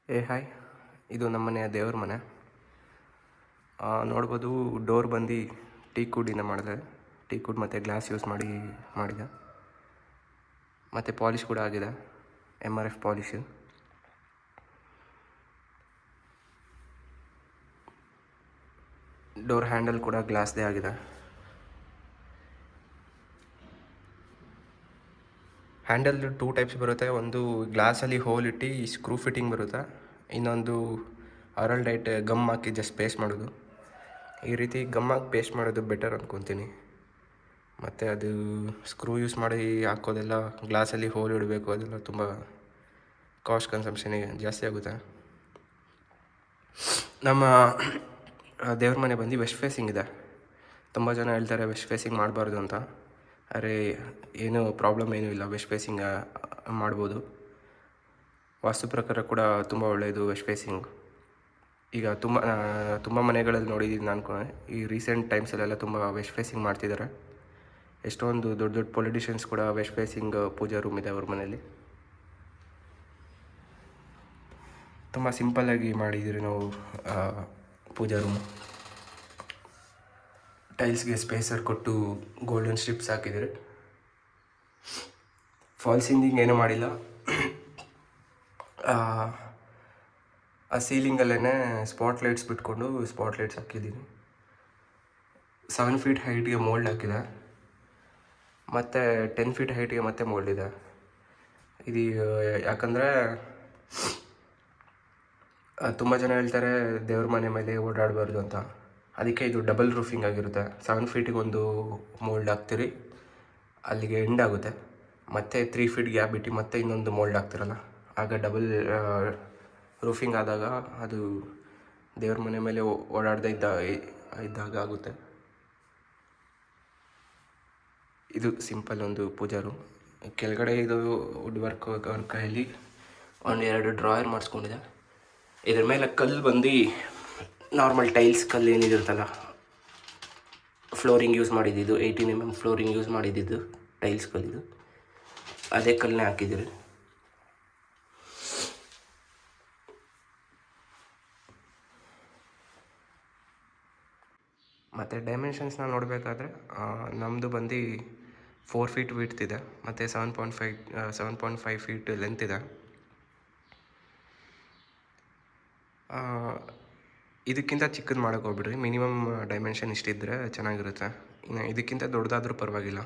Hi, ಇದು ನಮ್ಮನೆಯ ದೇವ್ರ ಮನೆ. ನೋಡ್ಬೋದು, ಡೋರ್ ಬಂದು ಟೀಕ್ ವುಡ್ಡಿಂದ ಮಾಡಿದೆ. ಟೀಕ್ ವುಡ್ ಮತ್ತು ಗ್ಲಾಸ್ ಯೂಸ್ ಮಾಡಿದೆ. ಮತ್ತು ಪಾಲಿಷ್ ಕೂಡ ಆಗಿದೆ, MRF ಪಾಲಿಷು. ಡೋರ್ ಹ್ಯಾಂಡಲ್ ಕೂಡ ಗ್ಲಾಸ್ದೇ ಆಗಿದೆ. ಹ್ಯಾಂಡಲ್ 2 ಟೈಪ್ಸ್ ಬರುತ್ತೆ. ಒಂದು ಗ್ಲಾಸಲ್ಲಿ ಹೋಲ್ ಇಟ್ಟು ಸ್ಕ್ರೂ ಫಿಟ್ಟಿಂಗ್ ಬರುತ್ತೆ, ಇನ್ನೊಂದು ಅರಲ್ಡೈಟ್ ಗಮ್ ಹಾಕಿ ಜಸ್ಟ್ ಪೇಸ್ಟ್ ಮಾಡೋದು. ಈ ರೀತಿ ಗಮ್ ಹಾಕಿ ಪೇಸ್ಟ್ ಮಾಡೋದು ಬೆಟರ್ ಅಂದ್ಕೊತೀನಿ. ಮತ್ತು ಅದು ಸ್ಕ್ರೂ ಯೂಸ್ ಮಾಡಿ ಹಾಕೋದೆಲ್ಲ, ಗ್ಲಾಸಲ್ಲಿ ಹೋಲ್ ಇಡಬೇಕು, ಅದೆಲ್ಲ ತುಂಬ ಕಾಸ್ಟ್ ಕನ್ಸಂಪ್ಷನ್ ಜಾಸ್ತಿ ಆಗುತ್ತೆ. ನಮ್ಮ ದೇವ್ರ ಮನೆ ಬಂದು ವೆಸ್ಟ್ ಫೇಸಿಂಗ್ ಇದೆ. ತುಂಬ ಜನ ಹೇಳ್ತಾರೆ ವೆಸ್ಟ್ ಫೇಸಿಂಗ್ ಮಾಡಬಾರ್ದು ಅಂತ. ಅರೆ, ಏನೂ ಪ್ರಾಬ್ಲಮ್ ಏನೂ ಇಲ್ಲ, ವೆಸ್ಟ್ ಫೇಸಿಂಗ್ ಮಾಡ್ಬೋದು. ವಾಸ್ತು ಪ್ರಕಾರ ಕೂಡ ತುಂಬ ಒಳ್ಳೆಯದು ವೆಸ್ಟ್ ಫೇಸಿಂಗ್. ಈಗ ತುಂಬ ಮನೆಗಳಲ್ಲಿ ನೋಡಿದ್ದೀನಿ ನಾನು. ಈ ರೀಸೆಂಟ್ ಟೈಮ್ಸಲ್ಲೆಲ್ಲ ತುಂಬ ವೆಸ್ಟ್ ಫೇಸಿಂಗ್ ಮಾಡ್ತಿದ್ದಾರೆ. ಎಷ್ಟೊಂದು ದೊಡ್ಡ ದೊಡ್ಡ ಪೊಲಿಟಿಷಿಯನ್ಸ್ ಕೂಡ ವೆಸ್ಟ್ ಫೇಸಿಂಗ್ ಪೂಜಾ ರೂಮ್ ಇದೆ ಅವ್ರ ಮನೇಲಿ. ತುಂಬ ಸಿಂಪಲ್ಲಾಗಿ ಮಾಡಿದ್ದೀರಿ ನಾವು ಪೂಜಾ ರೂಮು. ಟೈಲ್ಸ್ಗೆ ಸ್ಪೇಸರ್ ಕೊಟ್ಟು ಗೋಲ್ಡನ್ ಸ್ಟ್ರಿಪ್ಸ್ ಹಾಕಿದ್ದೀರಿ. ಫಾಲ್ ಸೀಲಿಂಗ್ ಏನೂ ಮಾಡಿಲ್ಲ. ಆ ಸೀಲಿಂಗಲ್ಲೇ ಸ್ಪಾಟ್ ಲೈಟ್ಸ್ ಬಿಟ್ಕೊಂಡು ಸ್ಪಾಟ್ ಲೈಟ್ಸ್ ಹಾಕಿದ್ದೀನಿ. 7 ಫೀಟ್ ಹೈಟ್ಗೆ ಮೋಲ್ಡ್ ಹಾಕಿದೆ, ಮತ್ತು 10 ಫೀಟ್ ಹೈಟ್ಗೆ ಮತ್ತೆ ಮೋಲ್ಡ್ ಇದೆ. ಇದು ಯಾಕಂದರೆ ತುಂಬ ಜನ ಹೇಳ್ತಾರೆ ದೇವ್ರ ಮನೆ ಮೇಲೆ ಓಡಾಡಬಾರ್ದು ಅಂತ. ಅದಕ್ಕೆ ಇದು ಡಬಲ್ ರೂಫಿಂಗ್ ಆಗಿರುತ್ತೆ. 7 ಫೀಟಿಗೆ ಒಂದು ಮೋಲ್ಡ್ ಹಾಕ್ತೀರಿ, ಅಲ್ಲಿಗೆ ಎಂಡ್ ಆಗುತ್ತೆ. ಮತ್ತು 3 ಫೀಟ್ ಗ್ಯಾಪ್ ಬಿಟ್ಟು ಮತ್ತೆ ಇನ್ನೊಂದು ಮೋಲ್ಡ್ ಹಾಕ್ತಿರಲ್ಲ, ಆಗ ಡಬಲ್ ರೂಫಿಂಗ್ ಆದಾಗ ಅದು ದೇವ್ರ ಮನೆ ಮೇಲೆ ಓಡಾಡದೇ ಇದ್ದಾಗ ಆಗುತ್ತೆ. ಇದು ಸಿಂಪಲ್ ಒಂದು ಪೂಜಾ ರೂಮ್. ಕೆಳಗಡೆ ಇದು ವುಡ್ ವರ್ಕ್ ಅವ್ರ ಕೈಯಲ್ಲಿ 1-2 ಡ್ರಾಯರ್ ಮಾಡಿಸ್ಕೊಂಡಿದೆ. ಇದ್ರ ಮೇಲೆ ಕಲ್ಲು ಬಂದು ನಾರ್ಮಲ್ ಟೈಲ್ಸ್ ಕಲ್ಲು ಏನಿದಿರ್ತಲ್ಲ, ಫ್ಲೋರಿಂಗ್ ಯೂಸ್ ಮಾಡಿದ್ದು 18 mm ಫ್ಲೋರಿಂಗ್ ಯೂಸ್ ಮಾಡಿದ್ದು ಟೈಲ್ಸ್ ಕಲ್ಲಿದು, ಅದೇ ಕಲ್ಲನ್ನೇ ಹಾಕಿದ್ದೀರಿ. ಮತ್ತು ಡೈಮೆನ್ಷನ್ಸ್ನ ನೋಡಬೇಕಾದ್ರೆ ನಮ್ಮದು ಬಂದು 4 ಫೀಟ್ ವಿಡ್ತ್ ಇದೆ, ಮತ್ತು 7.5 ಫೀಟ್ ಲೆಂತ್ ಇದೆ. ಇದಕ್ಕಿಂತ ಚಿಕ್ಕದು ಮಾಡೋಕ್ಕೆ ಹೋಗ್ಬಿಡ್ರಿ. ಮಿನಿಮಮ್ ಡೈಮೆನ್ಷನ್ ಇಷ್ಟಿದ್ದರೆ ಚೆನ್ನಾಗಿರುತ್ತೆ. ಇನ್ನು ಇದಕ್ಕಿಂತ ದೊಡ್ಡದಾದರೂ ಪರವಾಗಿಲ್ಲ.